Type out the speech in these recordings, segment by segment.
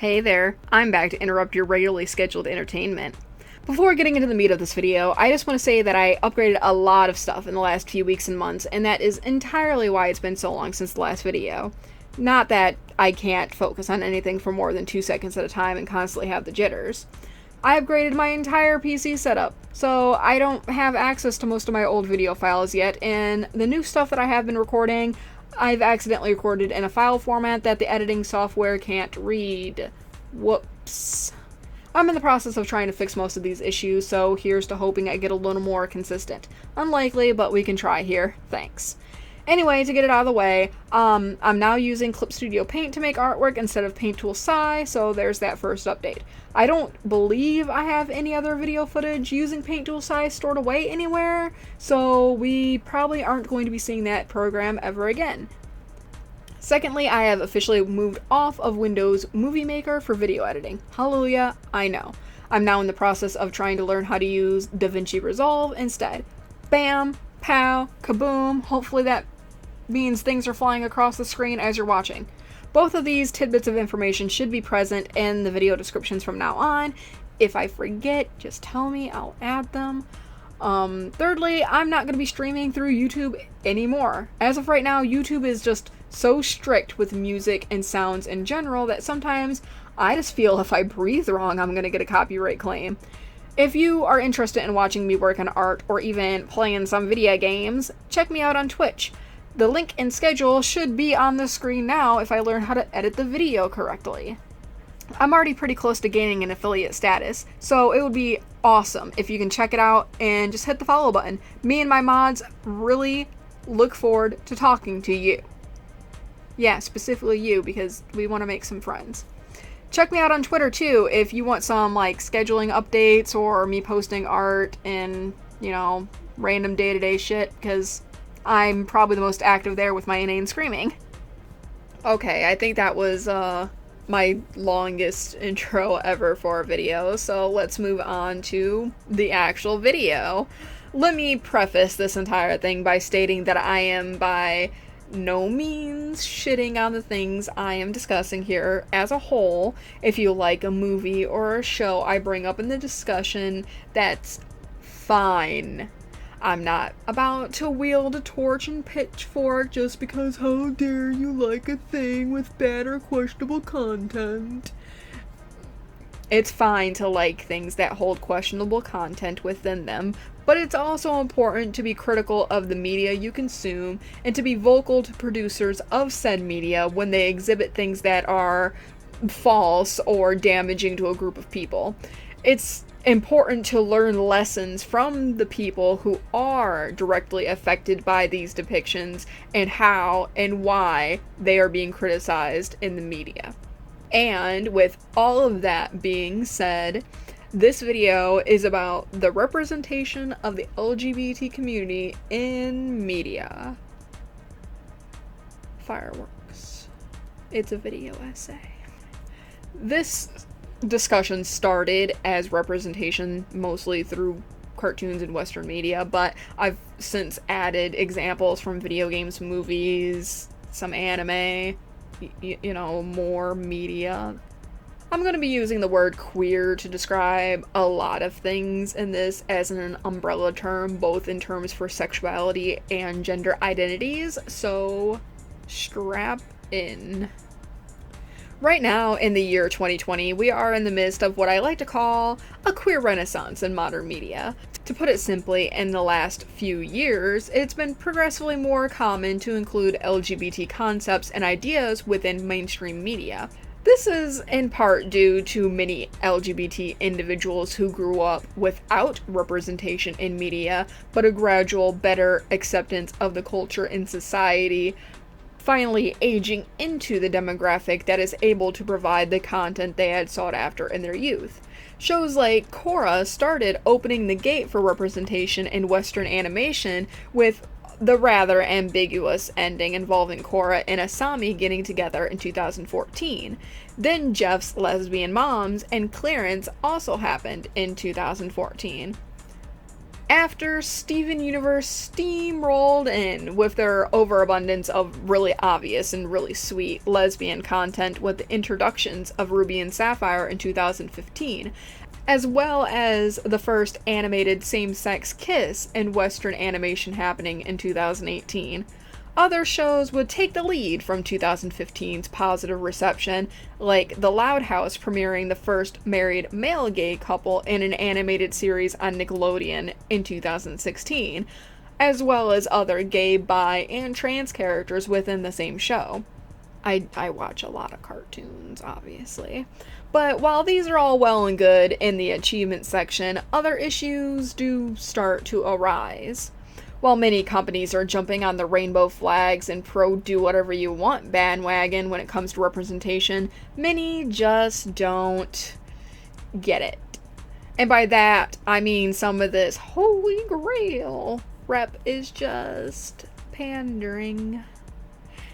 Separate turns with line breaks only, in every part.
Hey there, I'm back to interrupt your regularly scheduled entertainment. Before getting into the meat of this video, I just want to say that I upgraded a lot of stuff in the last few weeks and months, and that is entirely why it's been so long since the last video. Not that I can't focus on anything for more than 2 seconds at a time and constantly have the jitters. I upgraded my entire PC setup, so I don't have access to most of my old video files yet, and the new stuff that I have been recording, I've accidentally recorded in a file format that the editing software can't read. Whoops. I'm in the process of trying to fix most of these issues, so here's to hoping I get a little more consistent. Unlikely, but we can try here. Thanks. Anyway, to get it out of the way, I'm now using Clip Studio Paint to make artwork instead of Paint Tool Sci, so there's that first update. I don't believe I have any other video footage using Paint Tool Sci stored away anywhere, so we probably aren't going to be seeing that program ever again. Secondly, I have officially moved off of Windows Movie Maker for video editing. Hallelujah, I know. I'm now in the process of trying to learn how to use DaVinci Resolve instead. Bam, pow, kaboom, hopefully that means things are flying across the screen as you're watching. Both of these tidbits of information should be present in the video descriptions from now on. If I forget, just tell me, I'll add them. Thirdly, I'm not going to be streaming through YouTube anymore. As of right now, YouTube is just so strict with music and sounds in general that sometimes I just feel if I breathe wrong, I'm going to get a copyright claim. If you are interested in watching me work on art or even playing some video games, check me out on Twitch. The link and schedule should be on the screen now if I learn how to edit the video correctly. I'm already pretty close to gaining an affiliate status, so it would be awesome if you can check it out and just hit the follow button. Me and my mods really look forward to talking to you. Yeah, specifically you, because we want to make some friends. Check me out on Twitter too if you want some scheduling updates or me posting art and, random day-to-day shit, because I'm probably the most active there with my inane screaming. Okay, I think that was my longest intro ever for a video, so let's move on to the actual video. Let me preface this entire thing by stating that I am by no means shitting on the things I am discussing here as a whole. If you like a movie or a show I bring up in the discussion, that's fine. I'm not about to wield a torch and pitchfork just because how dare you like a thing with bad or questionable content. It's fine to like things that hold questionable content within them, but it's also important to be critical of the media you consume and to be vocal to producers of said media when they exhibit things that are false or damaging to a group of people. It's important to learn lessons from the people who are directly affected by these depictions and how and why they are being criticized in the media. And with all of that being said, this video is about the representation of the LGBT community in media. Fireworks. It's a video essay. This discussion started as representation mostly through cartoons and Western media, but I've since added examples from video games, movies, some anime, more media. I'm going to be using the word queer to describe a lot of things in this as an umbrella term, both in terms for sexuality and gender identities, so strap in. Right now, in the year 2020, we are in the midst of what I like to call a queer renaissance in modern media. To put it simply, in the last few years, it's been progressively more common to include LGBT concepts and ideas within mainstream media. This is in part due to many LGBT individuals who grew up without representation in media, but a gradual better acceptance of the culture in society, finally aging into the demographic that is able to provide the content they had sought after in their youth. Shows like Korra started opening the gate for representation in Western animation with the rather ambiguous ending involving Korra and Asami getting together in 2014. Then Jeff's Lesbian Moms and Clearance also happened in 2014. After Steven Universe steamrolled in with their overabundance of really obvious and really sweet lesbian content with the introductions of Ruby and Sapphire in 2015, as well as the first animated same-sex kiss in Western animation happening in 2018. Other shows would take the lead from 2015's positive reception, like The Loud House premiering the first married male gay couple in an animated series on Nickelodeon in 2016, as well as other gay, bi, and trans characters within the same show. I watch a lot of cartoons, obviously. But while these are all well and good in the achievement section, other issues do start to arise. While many companies are jumping on the rainbow flags and pro do whatever you want bandwagon when it comes to representation, many just don't get it. And by that, I mean some of this holy grail rep is just pandering.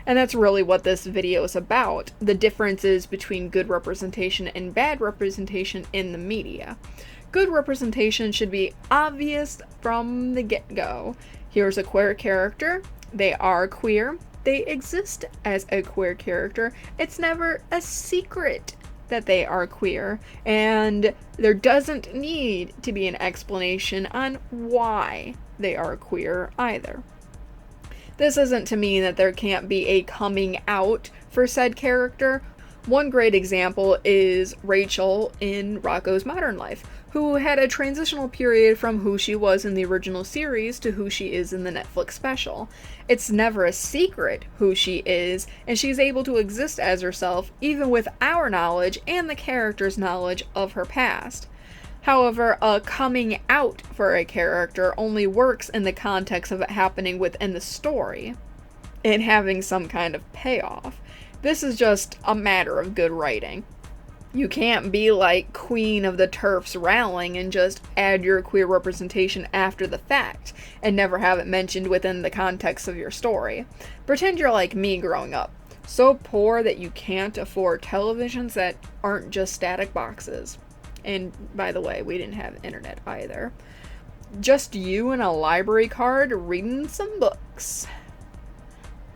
And that's really what this video is about, the differences between good representation and bad representation in the media. Good representation should be obvious from the get-go. Here's a queer character, they are queer, they exist as a queer character, it's never a secret that they are queer, and there doesn't need to be an explanation on why they are queer either. This isn't to mean that there can't be a coming out for said character. One great example is Rachel in Rocko's Modern Life, who had a transitional period from who she was in the original series to who she is in the Netflix special. It's never a secret who she is, and she's able to exist as herself even with our knowledge and the character's knowledge of her past. However, a coming out for a character only works in the context of it happening within the story and having some kind of payoff. This is just a matter of good writing. You can't be like Queen of the Turfs Rowling and just add your queer representation after the fact and never have it mentioned within the context of your story. Pretend you're like me growing up, so poor that you can't afford televisions that aren't just static boxes. And by the way, we didn't have internet either. Just you and a library card reading some books.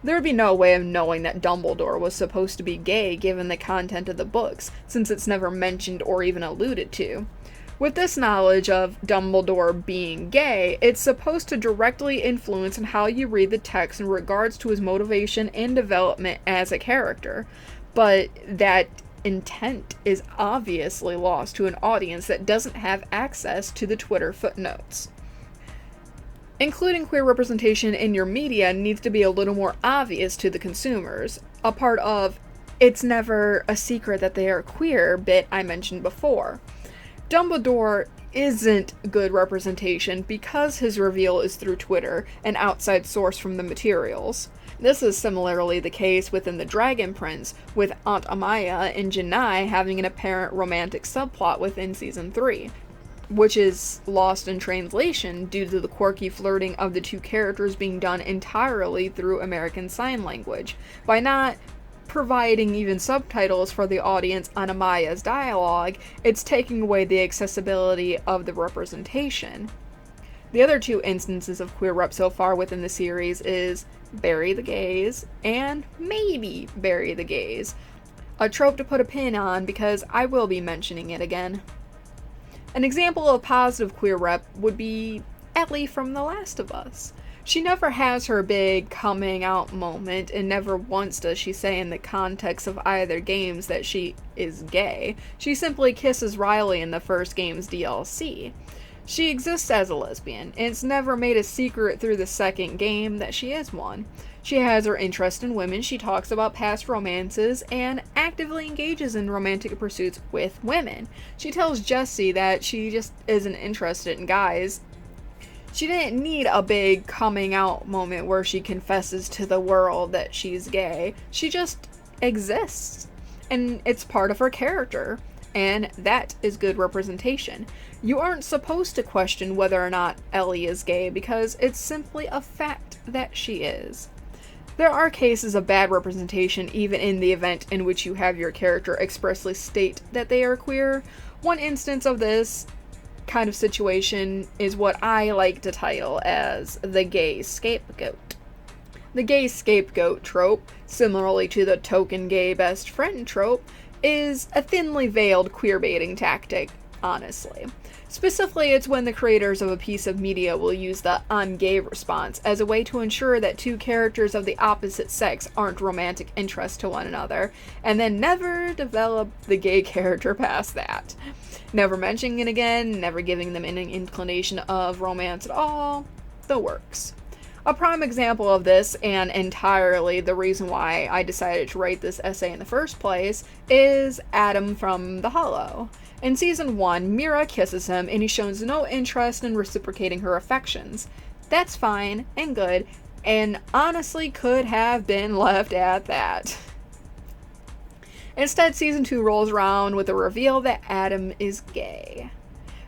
There would be no way of knowing that Dumbledore was supposed to be gay given the content of the books, since it's never mentioned or even alluded to. With this knowledge of Dumbledore being gay, it's supposed to directly influence on how you read the text in regards to his motivation and development as a character. But that intent is obviously lost to an audience that doesn't have access to the Twitter footnotes. Including queer representation in your media needs to be a little more obvious to the consumers, a part of "it's never a secret that they are queer" bit I mentioned before. Dumbledore isn't good representation because his reveal is through Twitter, an outside source from the materials. This is similarly the case within The Dragon Prince, with Aunt Amaya and Janai having an apparent romantic subplot within Season 3. Which is lost in translation due to the quirky flirting of the two characters being done entirely through American Sign Language. By not providing even subtitles for the audience on Amaya's dialogue, it's taking away the accessibility of the representation. The other two instances of queer rep so far within the series is Bury the Gays and maybe Bury the Gays. A trope to put a pin on because I will be mentioning it again. An example of positive queer rep would be Ellie from The Last of Us. She never has her big coming out moment, and never once does she say in the context of either games that she is gay. She simply kisses Riley in the first game's DLC. She exists as a lesbian, and it's never made a secret through the second game that she is one. She has her interest in women, she talks about past romances, and actively engages in romantic pursuits with women. She tells Jesse that she just isn't interested in guys. She didn't need a big coming out moment where she confesses to the world that she's gay. She just exists, and it's part of her character. And that is good representation. You aren't supposed to question whether or not Ellie is gay because it's simply a fact that she is. There are cases of bad representation even in the event in which you have your character expressly state that they are queer. One instance of this kind of situation is what I like to title as the gay scapegoat. The gay scapegoat trope, similarly to the token gay best friend trope, is a thinly veiled queerbaiting tactic, honestly. Specifically, it's when the creators of a piece of media will use the "I'm gay" response as a way to ensure that two characters of the opposite sex aren't romantic interests to one another, and then never develop the gay character past that. Never mentioning it again, never giving them any inclination of romance at all, the works. A prime example of this, and entirely the reason why I decided to write this essay in the first place, is Adam from The Hollow. In season 1, Mira kisses him and he shows no interest in reciprocating her affections. That's fine and good, and honestly could have been left at that. Instead, season 2 rolls around with the reveal that Adam is gay.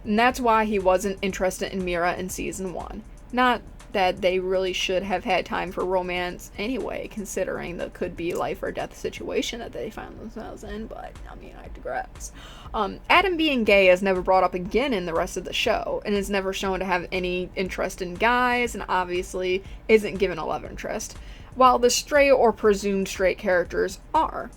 And that's why he wasn't interested in Mira in season 1. Not that they really should have had time for romance anyway, considering the could-be life or death situation that they found themselves in, but, I mean, I digress. Adam being gay is never brought up again in the rest of the show, and is never shown to have any interest in guys, and obviously isn't given a love interest, while the straight or presumed straight characters are.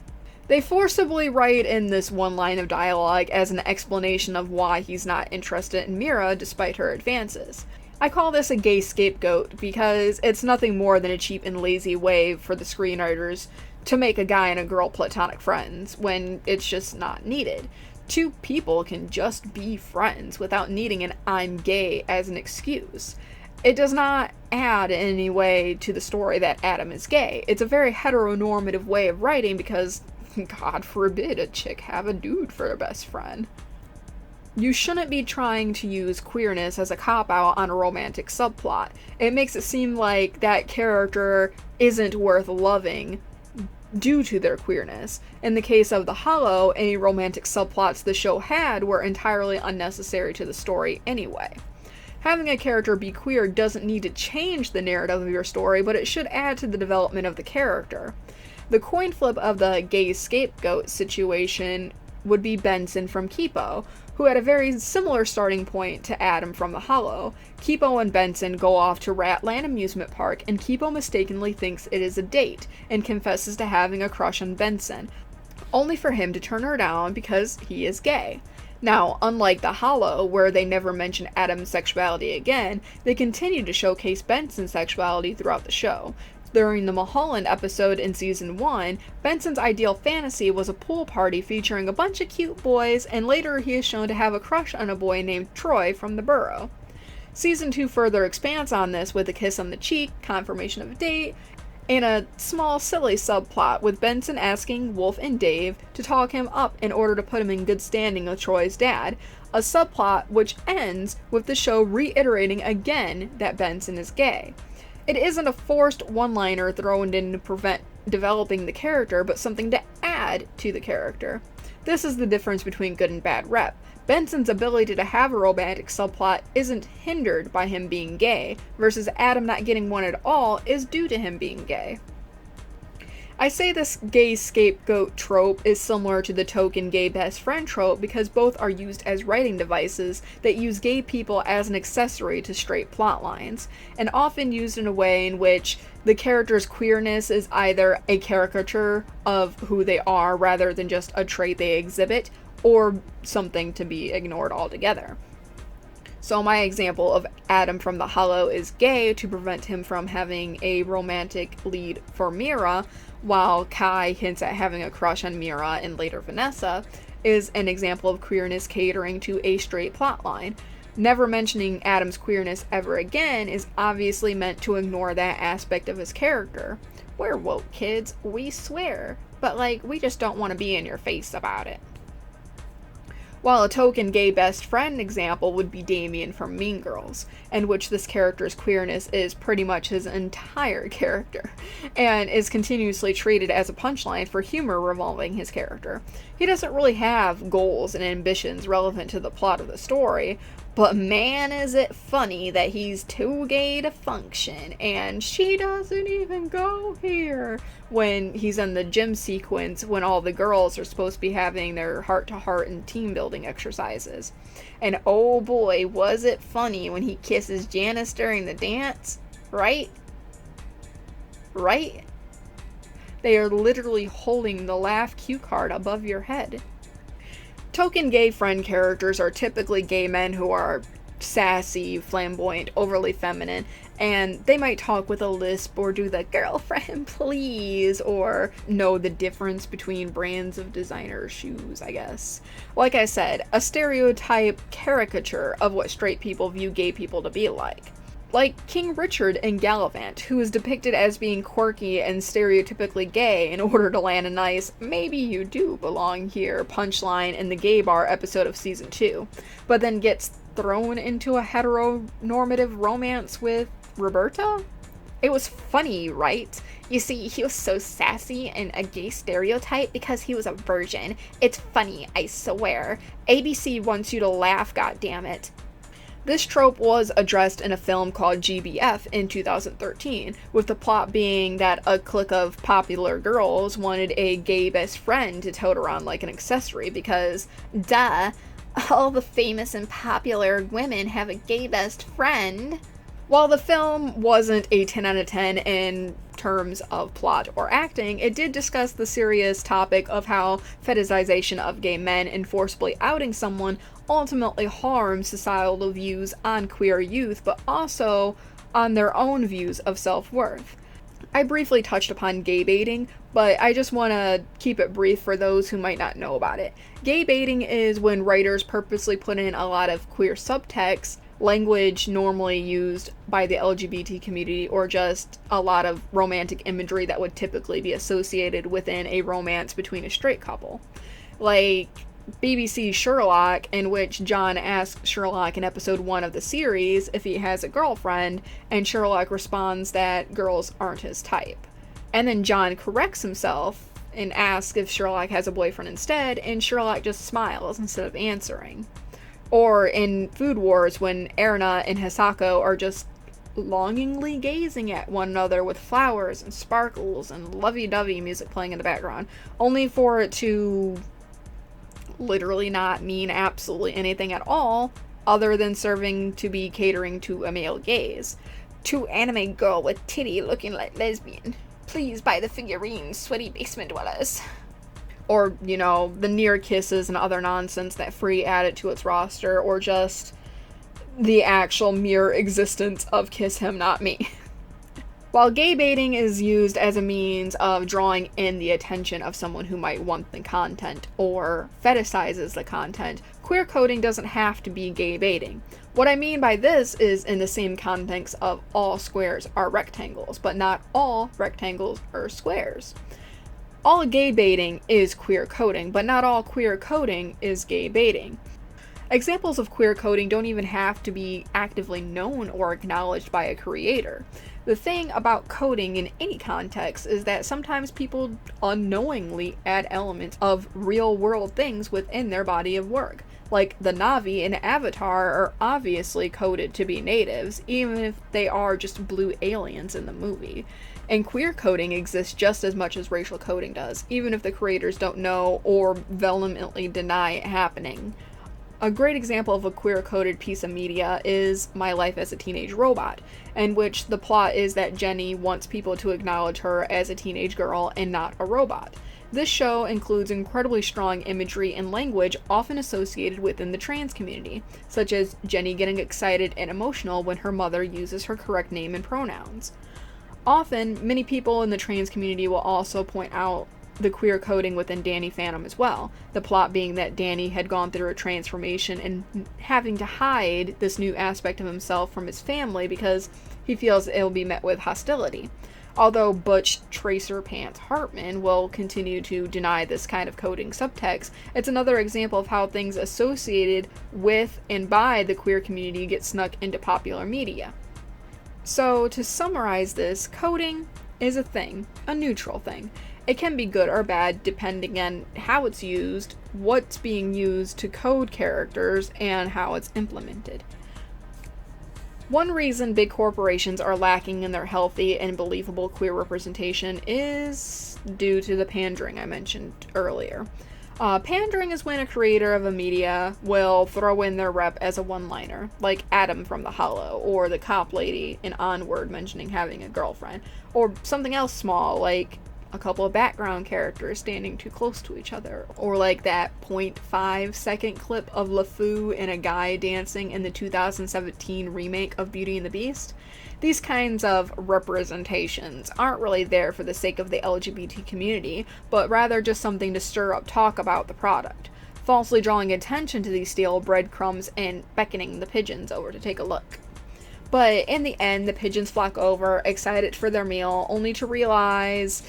They forcibly write in this one line of dialogue as an explanation of why he's not interested in Mira despite her advances. I call this a gay scapegoat because it's nothing more than a cheap and lazy way for the screenwriters to make a guy and a girl platonic friends when it's just not needed. Two people can just be friends without needing an "I'm gay" as an excuse. It does not add in any way to the story that Adam is gay. It's a very heteronormative way of writing because, God forbid, a chick have a dude for a best friend. You shouldn't be trying to use queerness as a cop-out on a romantic subplot. It makes it seem like that character isn't worth loving due to their queerness. In the case of The Hollow, any romantic subplots the show had were entirely unnecessary to the story anyway. Having a character be queer doesn't need to change the narrative of your story, but it should add to the development of the character. The coin flip of the gay scapegoat situation would be Benson from Kipo, who had a very similar starting point to Adam from The Hollow. Kipo and Benson go off to Ratland Amusement Park, and Kipo mistakenly thinks it is a date, and confesses to having a crush on Benson, only for him to turn her down because he is gay. Now, unlike The Hollow, where they never mention Adam's sexuality again, they continue to showcase Benson's sexuality throughout the show. During the Mulholland episode in season 1, Benson's ideal fantasy was a pool party featuring a bunch of cute boys, and later he is shown to have a crush on a boy named Troy from the borough. Season 2 further expands on this with a kiss on the cheek, confirmation of a date, and a small silly subplot with Benson asking Wolf and Dave to talk him up in order to put him in good standing with Troy's dad, a subplot which ends with the show reiterating again that Benson is gay. It isn't a forced one-liner thrown in to prevent developing the character, but something to add to the character. This is the difference between good and bad rep. Benson's ability to have a romantic subplot isn't hindered by him being gay, versus Adam not getting one at all is due to him being gay. I say this gay scapegoat trope is similar to the token gay best friend trope because both are used as writing devices that use gay people as an accessory to straight plot lines, and often used in a way in which the character's queerness is either a caricature of who they are rather than just a trait they exhibit, or something to be ignored altogether. So my example of Adam from The Hollow is gay to prevent him from having a romantic lead for Mira, while Kai hints at having a crush on Mira and later Vanessa, is an example of queerness catering to a straight plotline. Never mentioning Adam's queerness ever again is obviously meant to ignore that aspect of his character. We're woke kids, we swear, but we just don't want to be in your face about it. While a token gay best friend example would be Damien from Mean Girls, in which this character's queerness is pretty much his entire character, and is continuously treated as a punchline for humor revolving his character. He doesn't really have goals and ambitions relevant to the plot of the story, but man is it funny that he's too gay to function, and she doesn't even go here when he's in the gym sequence when all the girls are supposed to be having their heart-to-heart and team-building exercises. And oh boy, was it funny when he kisses Janice during the dance, right? Right? They are literally holding the laugh cue card above your head. Token gay friend characters are typically gay men who are sassy, flamboyant, overly feminine, and they might talk with a lisp or do the girlfriend please or know the difference between brands of designer shoes, I guess. Like I said, a stereotype caricature of what straight people view gay people to be like. Like King Richard in Gallivant, who is depicted as being quirky and stereotypically gay in order to land a nice, maybe you do belong here punchline in the gay bar episode of season 2, but then gets thrown into a heteronormative romance with Roberta? It was funny, right? You see, he was so sassy and a gay stereotype because he was a virgin. It's funny, I swear. ABC wants you to laugh, goddammit. This trope was addressed in a film called GBF in 2013, with the plot being that a clique of popular girls wanted a gay best friend to tote around like an accessory because, duh, all the famous and popular women have a gay best friend. While the film wasn't a 10 out of 10 in terms of plot or acting, it did discuss the serious topic of how fetishization of gay men and forcibly outing someone ultimately harms societal views on queer youth, but also on their own views of self-worth. I briefly touched upon gay baiting, but I just want to keep it brief for those who might not know about it. Gay baiting is when writers purposely put in a lot of queer subtext, language normally used by the LGBT community, or just a lot of romantic imagery that would typically be associated within a romance between a straight couple. Like BBC's Sherlock, in which John asks Sherlock in episode 1 of the series if he has a girlfriend, and Sherlock responds that girls aren't his type. And then John corrects himself and asks if Sherlock has a boyfriend instead, and Sherlock just smiles instead of answering. Or in Food Wars, when Erna and Hisako are just longingly gazing at one another with flowers and sparkles and lovey-dovey music playing in the background, only for it to literally not mean absolutely anything at all other than serving to be catering to a male gaze. To anime girl with titty looking like lesbian. Please buy the figurines, sweaty basement dwellers. Or, you know, the near kisses and other nonsense that Free added to its roster, or just the actual mere existence of Kiss Him Not Me. While gay baiting is used as a means of drawing in the attention of someone who might want the content or fetishizes the content, queer coding doesn't have to be gay baiting. What I mean by this is in the same context of all squares are rectangles, but not all rectangles are squares. All gay baiting is queer coding, but not all queer coding is gay baiting. Examples of queer coding don't even have to be actively known or acknowledged by a creator. The thing about coding in any context is that sometimes people unknowingly add elements of real-world things within their body of work. Like the Na'vi in Avatar are obviously coded to be natives, even if they are just blue aliens in the movie. And queer coding exists just as much as racial coding does, even if the creators don't know or vehemently deny it happening. A great example of a queer-coded piece of media is My Life as a Teenage Robot, in which the plot is that Jenny wants people to acknowledge her as a teenage girl and not a robot. This show includes incredibly strong imagery and language often associated within the trans community, such as Jenny getting excited and emotional when her mother uses her correct name and pronouns. Often, many people in the trans community will also point out the queer coding within Danny Phantom as well, the plot being that Danny had gone through a transformation and having to hide this new aspect of himself from his family because he feels it'll be met with hostility. Although Butch Tracer Pants Hartman will continue to deny this kind of coding subtext, it's another example of how things associated with and by the queer community get snuck into popular media. So, to summarize this, coding is a thing, a neutral thing. It can be good or bad depending on how it's used, what's being used to code characters, and how it's implemented. One reason big corporations are lacking in their healthy and believable queer representation is due to the pandering I mentioned earlier. Pandering is when a creator of a media will throw in their rep as a one-liner, like Adam from The Hollow, or the cop lady in Onward mentioning having a girlfriend, or something else small, like a couple of background characters standing too close to each other, or like that 0.5 second clip of LeFou and a guy dancing in the 2017 remake of Beauty and the Beast. These kinds of representations aren't really there for the sake of the LGBT community, but rather just something to stir up talk about the product, falsely drawing attention to these stale breadcrumbs and beckoning the pigeons over to take a look. But in the end, the pigeons flock over, excited for their meal, only to realize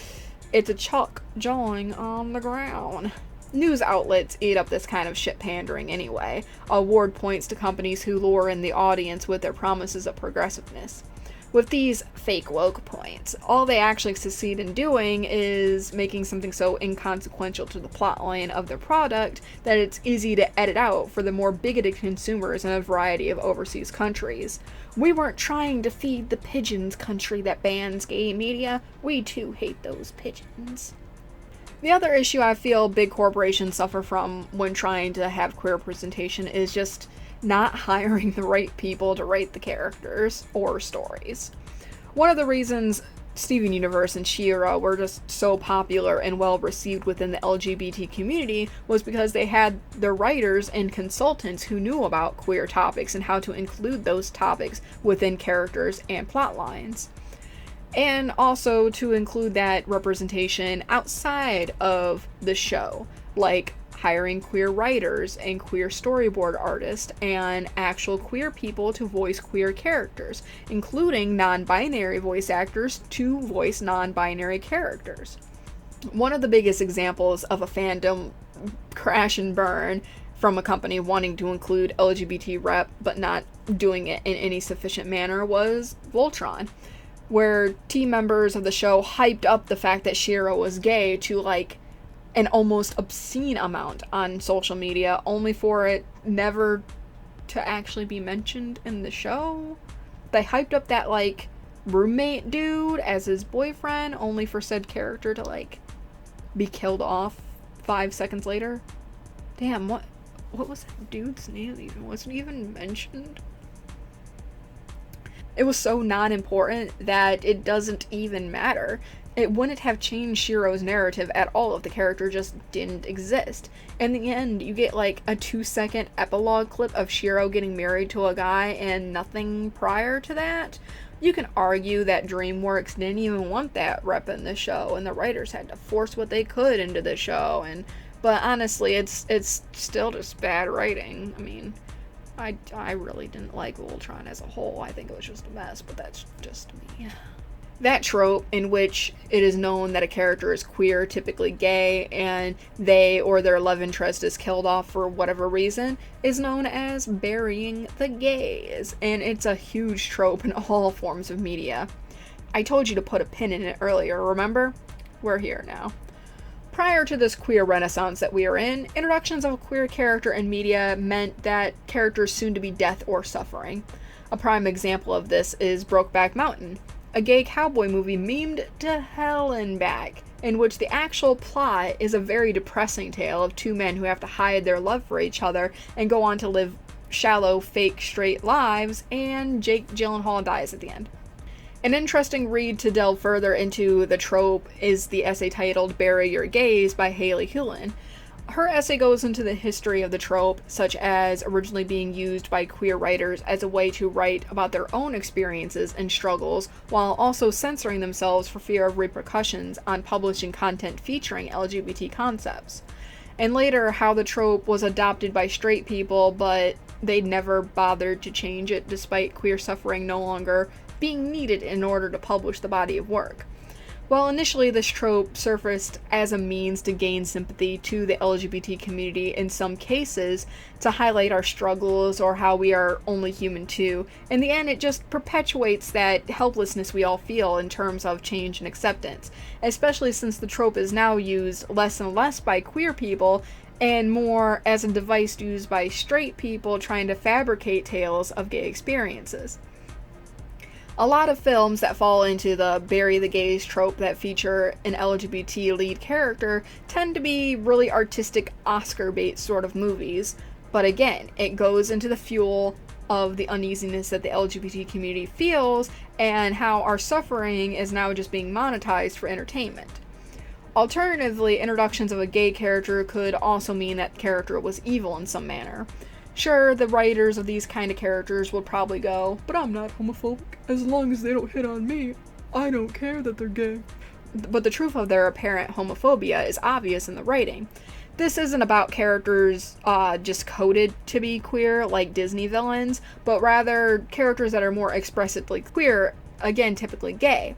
it's a chuck jawing on the ground. News outlets eat up this kind of shit pandering anyway, award points to companies who lure in the audience with their promises of progressiveness. With these fake woke points, all they actually succeed in doing is making something so inconsequential to the plotline of their product that it's easy to edit out for the more bigoted consumers in a variety of overseas countries. We weren't trying to feed the pigeons country that bans gay media. We too hate those pigeons. The other issue I feel big corporations suffer from when trying to have queer representation is just not hiring the right people to write the characters or stories. One of the reasons Steven Universe and She-Ra were just so popular and well received within the LGBT community was because they had their writers and consultants who knew about queer topics and how to include those topics within characters and plot lines. And also to include that representation outside of the show, like hiring queer writers and queer storyboard artists and actual queer people to voice queer characters, including non-binary voice actors to voice non-binary characters. One of the biggest examples of a fandom crash and burn from a company wanting to include LGBT rep but not doing it in any sufficient manner was Voltron, where team members of the show hyped up the fact that She-Ra was gay to like an almost obscene amount on social media, only for it never to actually be mentioned in the show. They hyped up that like roommate dude as his boyfriend, only for said character to like be killed off 5 seconds later. Damn, what was that dude's name even? Wasn't even mentioned? It was so non-important that it doesn't even matter. It wouldn't have changed She-Ra's narrative at all if the character just didn't exist. In the end, you get like a 2-second epilogue clip of She-Ra getting married to a guy and nothing prior to that. You can argue that DreamWorks didn't even want that rep in the show, and the writers had to force what they could into the show. But honestly, it's still just bad writing. I mean, I really didn't like Voltron as a whole. I think it was just a mess, but that's just me. That trope in which it is known that a character is queer, typically gay, and they or their love interest is killed off for whatever reason, is known as burying the gays, and it's a huge trope in all forms of media. I told you to put a pin in it earlier, remember? We're here now. Prior to this queer renaissance that we are in, introductions of a queer character in media meant that characters soon to be death or suffering. A prime example of this is Brokeback Mountain, a gay cowboy movie memed to hell and back, in which the actual plot is a very depressing tale of two men who have to hide their love for each other and go on to live shallow, fake, straight lives, and Jake Gyllenhaal dies at the end. An interesting read to delve further into the trope is the essay titled Bury Your Gays by Haley Hewlin. Her essay goes into the history of the trope, such as originally being used by queer writers as a way to write about their own experiences and struggles, while also censoring themselves for fear of repercussions on publishing content featuring LGBT concepts. And later, how the trope was adopted by straight people, but they never bothered to change it despite queer suffering no longer being needed in order to publish the body of work. While initially this trope surfaced as a means to gain sympathy to the LGBT community in some cases, to highlight our struggles or how we are only human too, in the end it just perpetuates that helplessness we all feel in terms of change and acceptance, especially since the trope is now used less and less by queer people and more as a device used by straight people trying to fabricate tales of gay experiences. A lot of films that fall into the bury the gays trope that feature an LGBT lead character tend to be really artistic Oscar bait sort of movies, but again, it goes into the fuel of the uneasiness that the LGBT community feels and how our suffering is now just being monetized for entertainment. Alternatively, introductions of a gay character could also mean that the character was evil in some manner. Sure, the writers of these kind of characters would probably go, "But I'm not homophobic. As long as they don't hit on me, I don't care that they're gay." But the truth of their apparent homophobia is obvious in the writing. This isn't about characters just coded to be queer like Disney villains, but rather characters that are more expressively queer, again typically gay.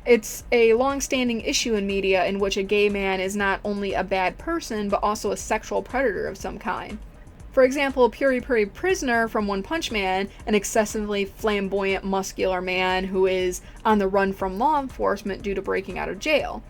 It's a long-standing issue in media in which a gay man is not only a bad person, but also a sexual predator of some kind. For example, Puri Puri Prisoner from One Punch Man, an excessively flamboyant, muscular man who is on the run from law enforcement due to breaking out of jail.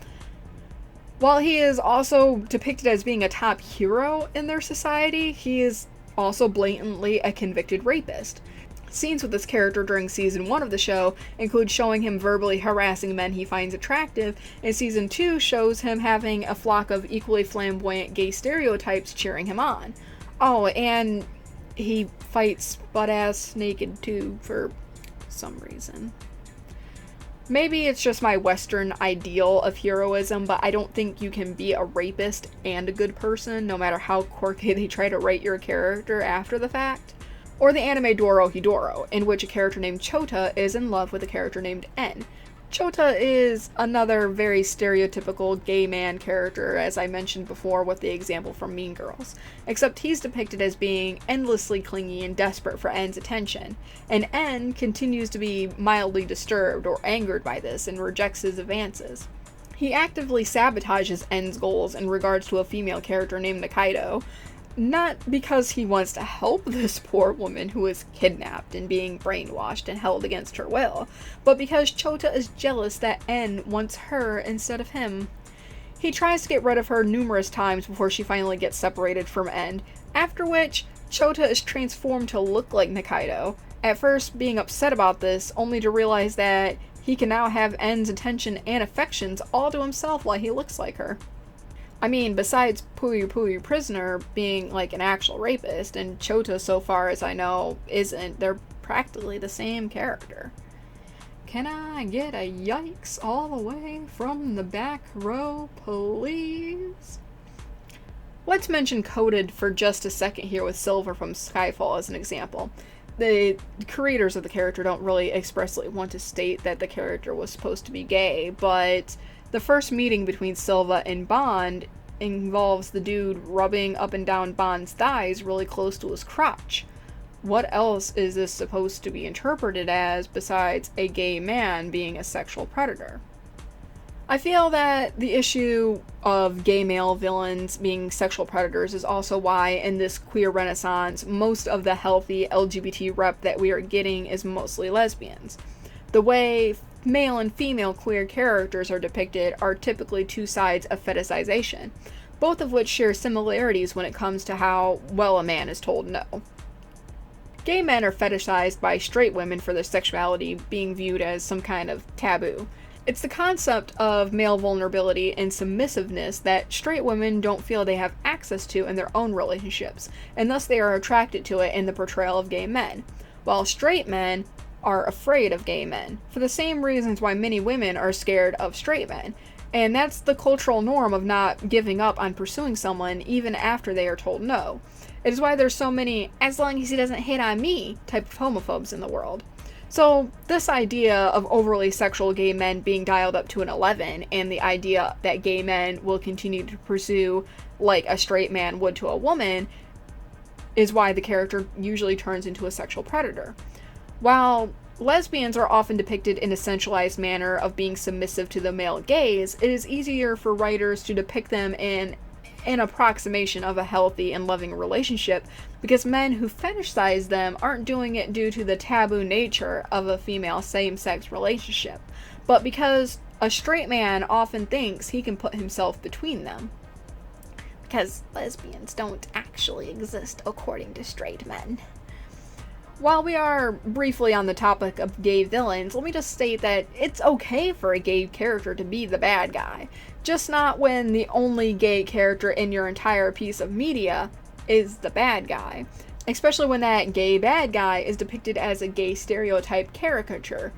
While he is also depicted as being a top hero in their society, he is also blatantly a convicted rapist. Scenes with this character during season 1 of the show include showing him verbally harassing men he finds attractive, and season 2 shows him having a flock of equally flamboyant gay stereotypes cheering him on. Oh, and he fights butt-ass naked too, for some reason. Maybe it's just my Western ideal of heroism, but I don't think you can be a rapist and a good person, no matter how quirky they try to write your character after the fact. Or the anime Dorohedoro, in which a character named Chota is in love with a character named En. Chota is another very stereotypical gay man character, as I mentioned before with the example from Mean Girls, except he's depicted as being endlessly clingy and desperate for En's attention, and En continues to be mildly disturbed or angered by this and rejects his advances. He actively sabotages En's goals in regards to a female character named Nikaido, not because he wants to help this poor woman who is kidnapped and being brainwashed and held against her will, but because Chota is jealous that En wants her instead of him. He tries to get rid of her numerous times before she finally gets separated from En, after which Chota is transformed to look like Nikaido, at first being upset about this, only to realize that he can now have En's attention and affections all to himself while he looks like her. I mean, besides Puyo Puyo Prisoner being like an actual rapist, and Chota, so far as I know, isn't, they're practically the same character. Can I get a yikes all the way from the back row, please? Let's mention Coded for just a second here with Silver from Skyfall as an example. The creators of the character don't really expressly want to state that the character was supposed to be gay, but the first meeting between Silva and Bond involves the dude rubbing up and down Bond's thighs really close to his crotch. What else is this supposed to be interpreted as besides a gay man being a sexual predator? I feel that the issue of gay male villains being sexual predators is also why, in this queer renaissance, most of the healthy LGBT rep that we are getting is mostly lesbians. The way male and female queer characters are depicted are typically two sides of fetishization, both of which share similarities when it comes to how well a man is told no. Gay men are fetishized by straight women for their sexuality being viewed as some kind of taboo. It's the concept of male vulnerability and submissiveness that straight women don't feel they have access to in their own relationships, and thus they are attracted to it in the portrayal of gay men, while straight men are afraid of gay men, for the same reasons why many women are scared of straight men. And that's the cultural norm of not giving up on pursuing someone even after they are told no. It is why there's so many "as long as he doesn't hit on me" type of homophobes in the world. So this idea of overly sexual gay men being dialed up to an 11, and the idea that gay men will continue to pursue like a straight man would to a woman, is why the character usually turns into a sexual predator. While lesbians are often depicted in a centralized manner of being submissive to the male gaze, it is easier for writers to depict them in an approximation of a healthy and loving relationship, because men who fetishize them aren't doing it due to the taboo nature of a female same-sex relationship, but because a straight man often thinks he can put himself between them. Because lesbians don't actually exist according to straight men. While we are briefly on the topic of gay villains, let me just state that it's okay for a gay character to be the bad guy, just not when the only gay character in your entire piece of media is the bad guy, especially when that gay bad guy is depicted as a gay stereotype caricature.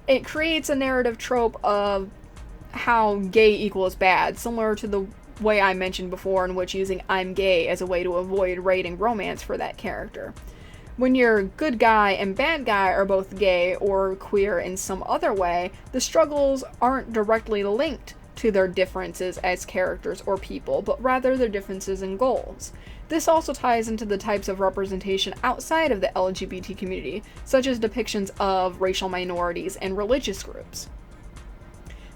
It creates a narrative trope of how gay equals bad, similar to the way I mentioned before, in which using "I'm gay" as a way to avoid writing romance for that character. When your good guy and bad guy are both gay or queer in some other way, the struggles aren't directly linked to their differences as characters or people, but rather their differences in goals. This also ties into the types of representation outside of the LGBT community, such as depictions of racial minorities and religious groups.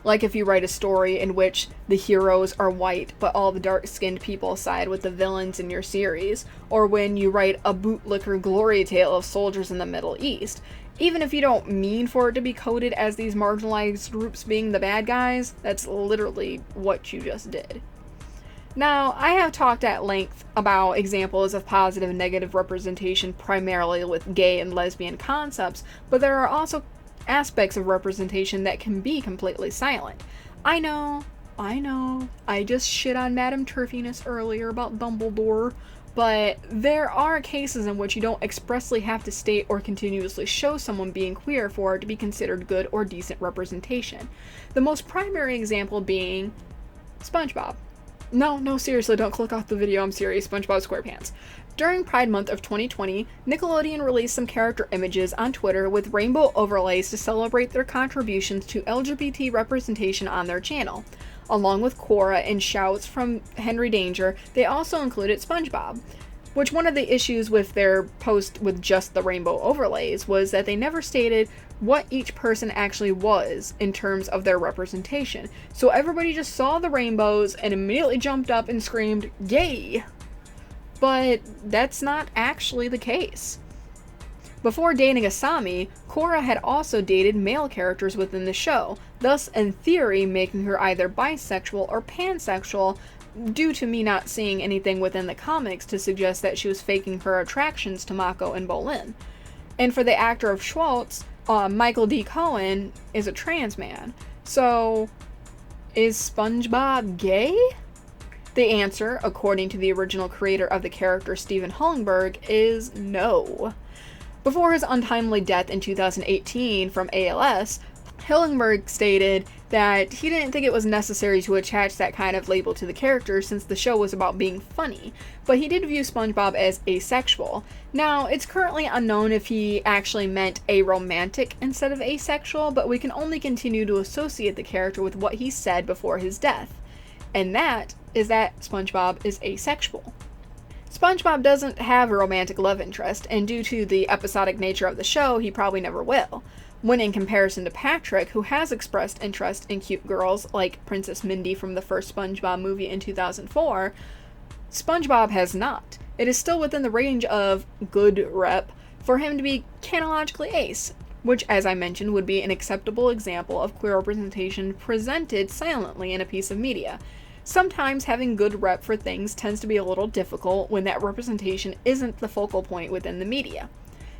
Like if you write a story in which the heroes are white, but all the dark-skinned people side with the villains in your series, or when you write a bootlicker glory tale of soldiers in the Middle East. Even if you don't mean for it to be coded as these marginalized groups being the bad guys, that's literally what you just did. Now, I have talked at length about examples of positive and negative representation primarily with gay and lesbian concepts, but there are also aspects of representation that can be completely silent. I know, I just shit on Madame Turfiness earlier about Dumbledore, but there are cases in which you don't expressly have to state or continuously show someone being queer for it to be considered good or decent representation. The most primary example being SpongeBob. No, seriously, don't click off the video, I'm serious, SpongeBob SquarePants. During Pride Month of 2020, Nickelodeon released some character images on Twitter with rainbow overlays to celebrate their contributions to LGBT representation on their channel. Along with Cora and shouts from Henry Danger, they also included SpongeBob. Which one of the issues with their post with just the rainbow overlays was that they never stated what each person actually was in terms of their representation. So everybody just saw the rainbows and immediately jumped up and screamed, "Yay!" But that's not actually the case. Before dating Asami, Cora had also dated male characters within the show, thus in theory making her either bisexual or pansexual, due to me not seeing anything within the comics to suggest that she was faking her attractions to Mako and Bolin. And for the actor of Schwartz, Michael D. Cohen is a trans man. So, is SpongeBob gay? The answer, according to the original creator of the character Stephen Hillenburg, is no. Before his untimely death in 2018 from ALS, Hillenburg stated that he didn't think it was necessary to attach that kind of label to the character since the show was about being funny, but he did view SpongeBob as asexual. Now, it's currently unknown if he actually meant aromantic instead of asexual, but we can only continue to associate the character with what he said before his death, and that is that SpongeBob is asexual. SpongeBob doesn't have a romantic love interest, and due to the episodic nature of the show, he probably never will. When in comparison to Patrick, who has expressed interest in cute girls like Princess Mindy from the first SpongeBob movie in 2004, SpongeBob has not. It is still within the range of good rep for him to be canonically ace, which, as I mentioned, would be an acceptable example of queer representation presented silently in a piece of media. Sometimes having good rep for things tends to be a little difficult when that representation isn't the focal point within the media.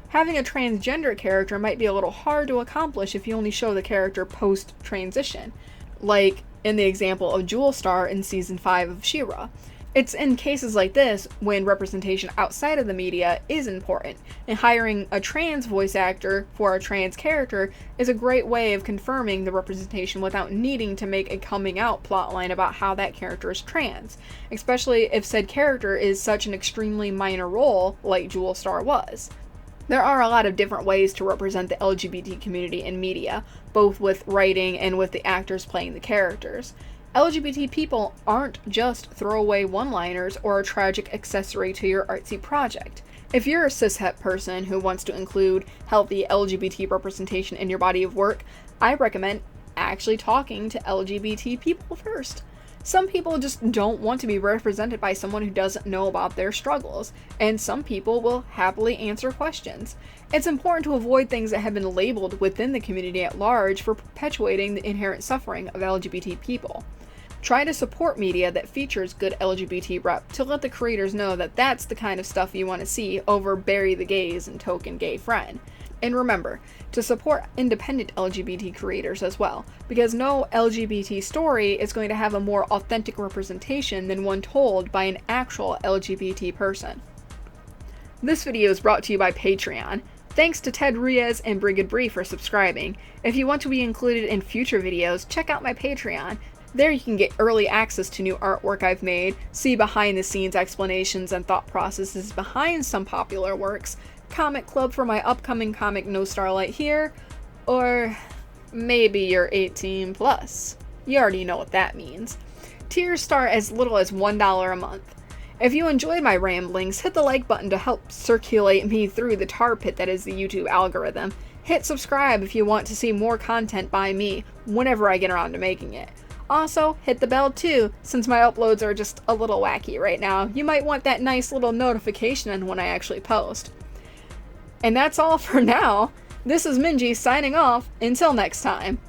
Having a transgender character might be a little hard to accomplish if you only show the character post-transition, like in the example of Jewel Star in Season 5 of She-Ra. It's in cases like this when representation outside of the media is important, and hiring a trans voice actor for a trans character is a great way of confirming the representation without needing to make a coming out plotline about how that character is trans, especially if said character is such an extremely minor role like Jewel Star was. There are a lot of different ways to represent the LGBT community in media, both with writing and with the actors playing the characters. LGBT people aren't just throwaway one-liners or a tragic accessory to your artsy project. If you're a cishet person who wants to include healthy LGBT representation in your body of work, I recommend actually talking to LGBT people first. Some people just don't want to be represented by someone who doesn't know about their struggles, and some people will happily answer questions. It's important to avoid things that have been labeled within the community at large for perpetuating the inherent suffering of LGBT people. Try to support media that features good LGBT rep to let the creators know that that's the kind of stuff you want to see over bury the gays and token gay friend. And remember, to support independent LGBT creators as well, because no LGBT story is going to have a more authentic representation than one told by an actual LGBT person. This video is brought to you by Patreon. Thanks to Ted Ruiz and Brigid Bree for subscribing. If you want to be included in future videos, check out my Patreon. There you can get early access to new artwork I've made, see behind the scenes explanations and thought processes behind some popular works, comic club for my upcoming comic No Starlight Here, or maybe you're 18 plus. You already know what that means. Tiers start as little as $1 a month. If you enjoyed my ramblings, hit the like button to help circulate me through the tar pit that is the YouTube algorithm. Hit subscribe if you want to see more content by me whenever I get around to making it. Also, hit the bell too, since my uploads are just a little wacky right now. You might want that nice little notification when I actually post. And that's all for now. This is Minji signing off. Until next time.